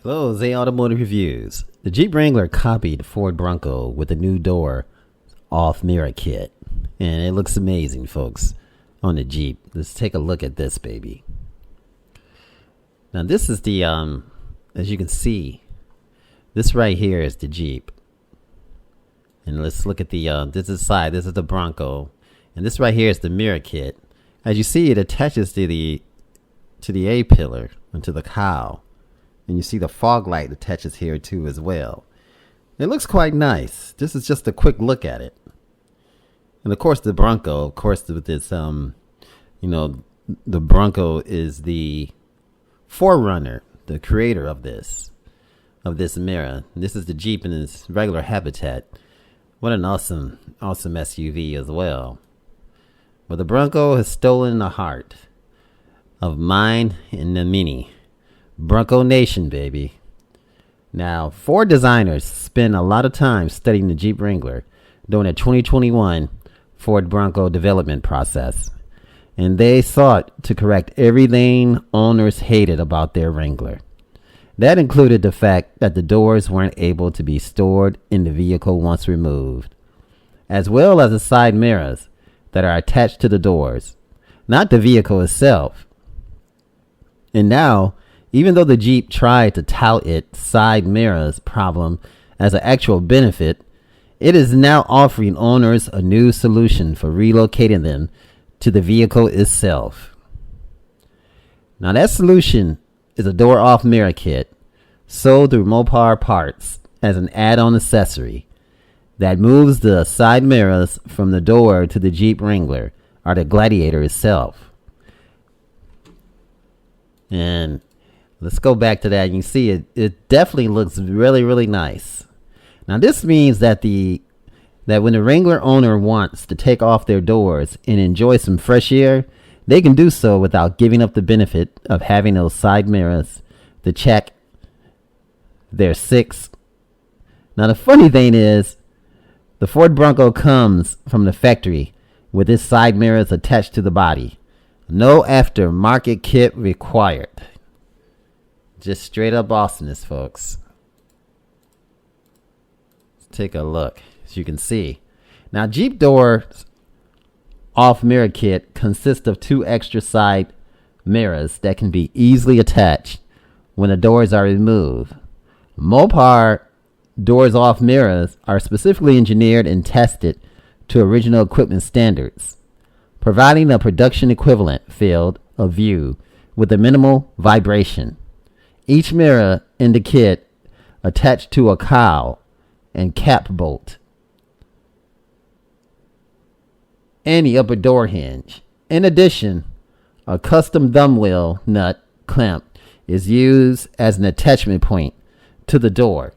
Hello, Zay Automotive Reviews. The Jeep Wrangler copied the Ford Bronco with a new door off mirror kit. And it looks amazing, folks, on the Jeep. Let's take a look at this baby. Now this is the, as you can see, this right here is the Jeep. And let's look at the, this is the side, this is the Bronco. And this right here is the mirror kit. As you see, it attaches to the A-pillar and to the cowl. And you see the fog light attaches here too as well. It looks quite nice. This is just a quick look at it. And of course the Bronco, of course with this, the Bronco is the forerunner, the creator of this mirror. This is the Jeep in its regular habitat. What an awesome SUV as well. But the Bronco has stolen the heart of mine and the Mini. Bronco Nation, baby. Now, Ford designers spend a lot of time studying the Jeep Wrangler during the 2021 Ford Bronco development process, and they sought to correct everything owners hated about their Wrangler. That included the fact that the doors weren't able to be stored in the vehicle once removed, as well as the side mirrors that are attached to the doors, not the vehicle itself. And now, even though the Jeep tried to tout its side mirrors problem as an actual benefit, it is now offering owners a new solution for relocating them to the vehicle itself. Now that solution is a door-off mirror kit sold through Mopar Parts as an add-on accessory that moves the side mirrors from the door to the Jeep Wrangler or the Gladiator itself. And let's go back to that. You can see it definitely looks really, really nice. Now this means that when the Wrangler owner wants to take off their doors and enjoy some fresh air, they can do so without giving up the benefit of having those side mirrors to check their six. Now the funny thing is, the Ford Bronco comes from the factory with its side mirrors attached to the body. No aftermarket kit required. Just straight up awesomeness, folks. Let's take a look. As you can see. Now, Jeep doors off mirror kit consists of two extra side mirrors that can be easily attached when the doors are removed. Mopar doors off mirrors are specifically engineered and tested to original equipment standards, providing a production equivalent field of view with a minimal vibration. Each mirror in the kit attached to a cowl and cap bolt and the upper door hinge. In addition, a custom thumb wheel nut clamp is used as an attachment point to the door.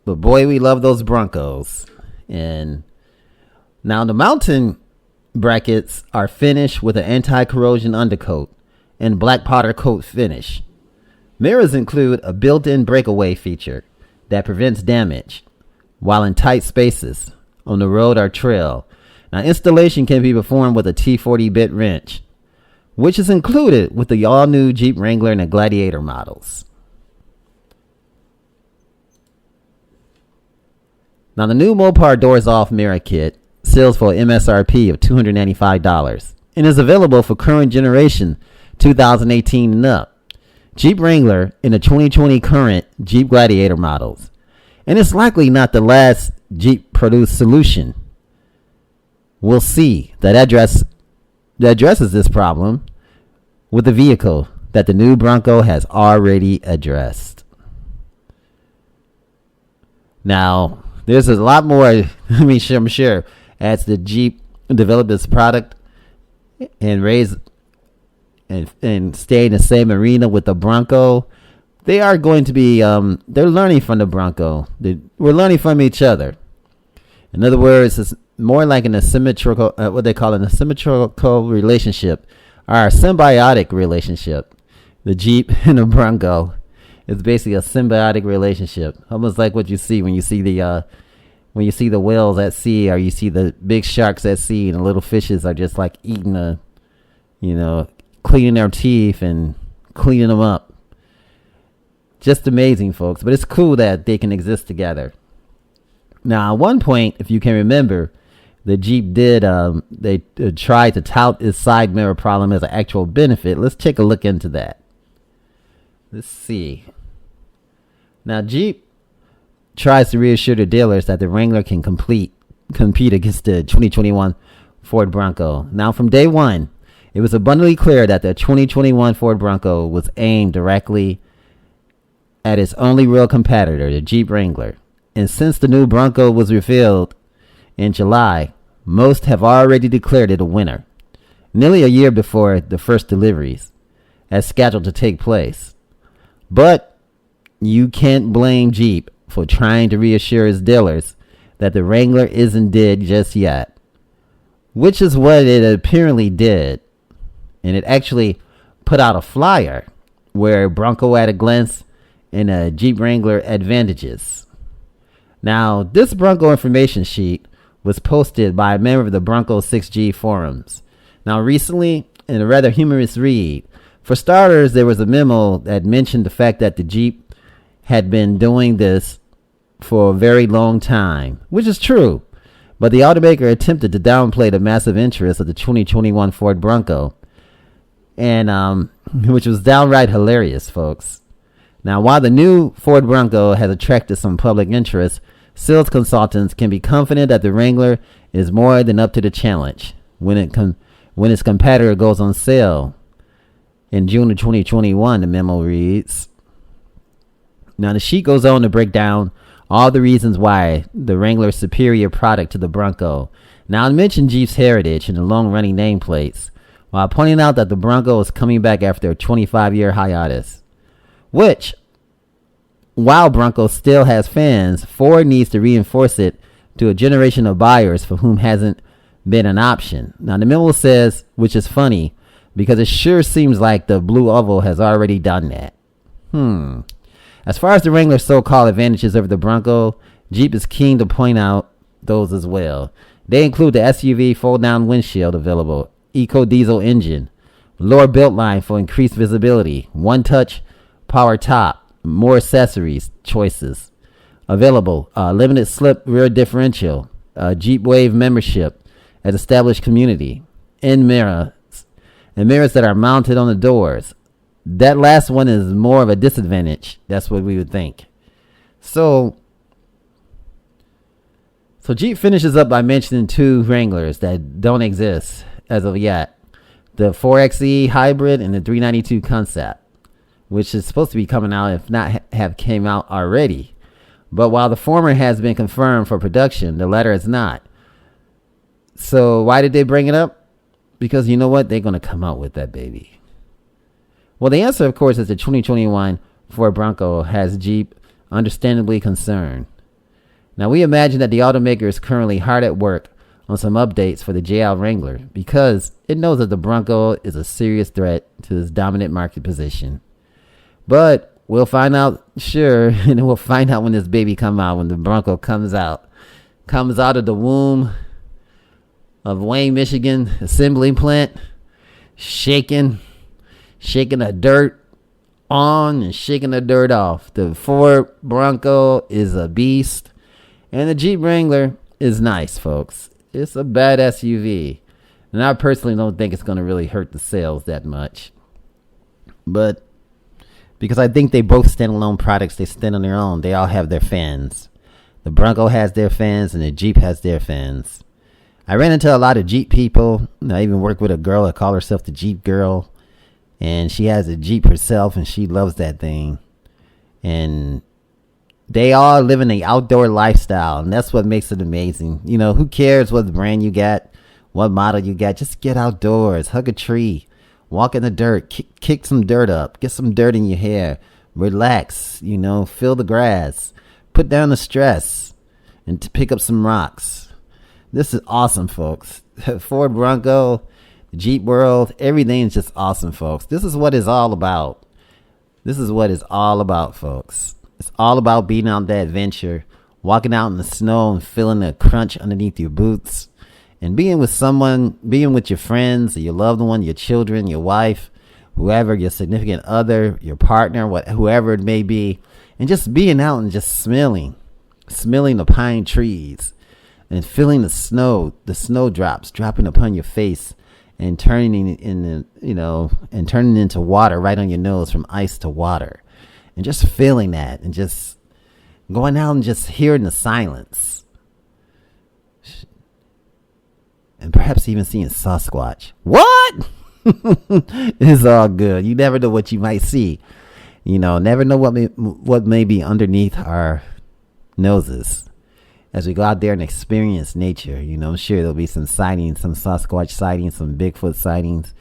But boy, we love those Broncos. And now the mountain brackets are finished with an anti-corrosion undercoat and black powder coat finish. Mirrors include a built-in breakaway feature that prevents damage while in tight spaces on the road or trail. Now installation can be performed with a T40 bit wrench, which is included with the all-new Jeep Wrangler and the Gladiator models. Now the new Mopar doors off mirror kit sells for an MSRP of $295 and is available for current generation 2018 and up Jeep Wrangler in the 2020 current Jeep Gladiator models. And it's likely not the last Jeep produced solution. We'll see that addresses this problem with the vehicle that the new Bronco has already addressed. Now, there's a lot more, I'm sure, as the Jeep developed this product and raised and stay in the same arena with the Bronco, they are going to be, they're learning from the Bronco. We're learning from each other. In other words, it's more like an asymmetrical, what they call an asymmetrical relationship, or a symbiotic relationship. The Jeep and the Bronco is basically a symbiotic relationship, almost like what you see when you see the whales at sea, or you see the big sharks at sea, and the little fishes are just like eating cleaning their teeth and cleaning them up. Just amazing, folks. But it's cool that they can exist together. Now, at one point, if you can remember, the Jeep did, they tried to tout its side mirror problem as an actual benefit. Let's take a look into that. Let's see. Now, Jeep tries to reassure the dealers that the Wrangler can compete against the 2021 Ford Bronco. Now, from day one, it was abundantly clear that the 2021 Ford Bronco was aimed directly at its only real competitor, the Jeep Wrangler. And since the new Bronco was revealed in July, most have already declared it a winner, nearly a year before the first deliveries, as scheduled to take place. But you can't blame Jeep for trying to reassure its dealers that the Wrangler isn't dead just yet, which is what it apparently did. And it actually put out a flyer where Bronco at a glance and a Jeep Wrangler advantages. Now, this Bronco information sheet was posted by a member of the Bronco 6G forums. Now, recently, in a rather humorous read, for starters, there was a memo that mentioned the fact that the Jeep had been doing this for a very long time, which is true. But the automaker attempted to downplay the massive interest of the 2021 Ford Bronco, and which was downright hilarious, folks. Now, while the new Ford Bronco has attracted some public interest, sales consultants can be confident that the Wrangler is more than up to the challenge when its competitor goes on sale in June of 2021, the memo reads. Now, the sheet goes on to break down all the reasons why the Wrangler is superior product to the Bronco. Now, I mentioned Jeep's heritage and the long-running nameplates, while pointing out that the Bronco is coming back after a 25-year hiatus, which, while Bronco still has fans, Ford needs to reinforce it to a generation of buyers for whom hasn't been an option. Now, the memo says, which is funny, because it sure seems like the Blue Oval has already done that. As far as the Wrangler's so-called advantages over the Bronco, Jeep is keen to point out those as well. They include the SUV fold-down windshield available, eco-diesel engine, lower built line for increased visibility, one-touch power top, more accessories choices available, limited slip rear differential, Jeep Wave membership at established community, in mirrors, and mirrors that are mounted on the doors. That last one is more of a disadvantage. That's what we would think. So Jeep finishes up by mentioning two Wranglers that don't exist as of yet. The 4xe Hybrid and the 392 Concept, which is supposed to be coming out, if not have came out already. But while the former has been confirmed for production, the latter is not. So why did they bring it up? Because you know what? They're going to come out with that baby. Well, the answer, of course, is the 2021 Ford Bronco has Jeep understandably concerned. Now, we imagine that the automaker is currently hard at work on some updates for the JL Wrangler because it knows that the Bronco is a serious threat to its dominant market position. But we'll find out, sure, and we'll find out when this baby comes out, when the Bronco comes out of the womb of Wayne, Michigan assembly plant, shaking the dirt on and shaking the dirt off. The Ford Bronco is a beast, and the Jeep Wrangler is nice, folks. It's a bad SUV, and I personally don't think it's going to really hurt the sales that much. But because I think they both standalone products, they stand on their own. They all have their fans. The Bronco has their fans, and the Jeep has their fans. I ran into a lot of Jeep people. I even worked with a girl that called herself the Jeep Girl. And she has a Jeep herself, and she loves that thing. And they all live in the outdoor lifestyle, and that's what makes it amazing. You know, who cares what brand you got, what model you got? Just get outdoors, hug a tree, walk in the dirt, kick some dirt up, get some dirt in your hair, relax, you know, feel the grass, put down the stress, and to pick up some rocks. This is awesome, folks. Ford Bronco, Jeep World, everything is just awesome, folks. This is what it's all about. This is what it's all about, folks. It's all about being on that adventure, walking out in the snow and feeling the crunch underneath your boots, And being with someone, being with your friends, your loved one, your children, your wife, whoever, your significant other, your partner, whoever it may be, and just being out and just smelling the pine trees and feeling the snowdrops dropping upon your face and turning into water right on your nose, from ice to water, and just feeling that, and just going out and just hearing the silence, and perhaps even seeing Sasquatch. What? It's all good. You never know what you might see. Never know what may be underneath our noses as we go out there and experience nature. I'm sure there'll be some sightings, some Sasquatch sightings, some Bigfoot sightings,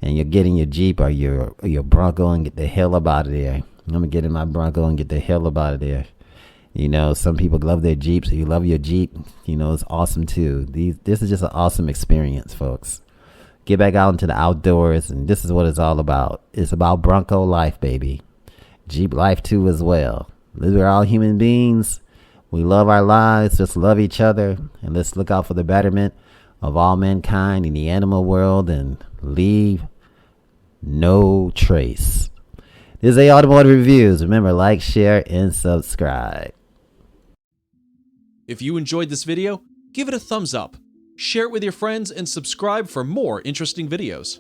and you'll get in your Jeep or your Bronco and get the hell up out of there. I'm gonna get in my Bronco and get the hell up out of there. Some people love their Jeeps. So you love your Jeep, it's awesome too. This is just an awesome experience, folks. Get back out into the outdoors, and this is what it's all about. It's about Bronco life, baby. Jeep life too as well. We're all human beings. We love our lives. Just love each other, and let's look out for the betterment of all mankind in the animal world and leave no trace. This is Automotive Reviews. Remember, like, share, and subscribe. If you enjoyed this video, give it a thumbs up, share it with your friends, and subscribe for more interesting videos.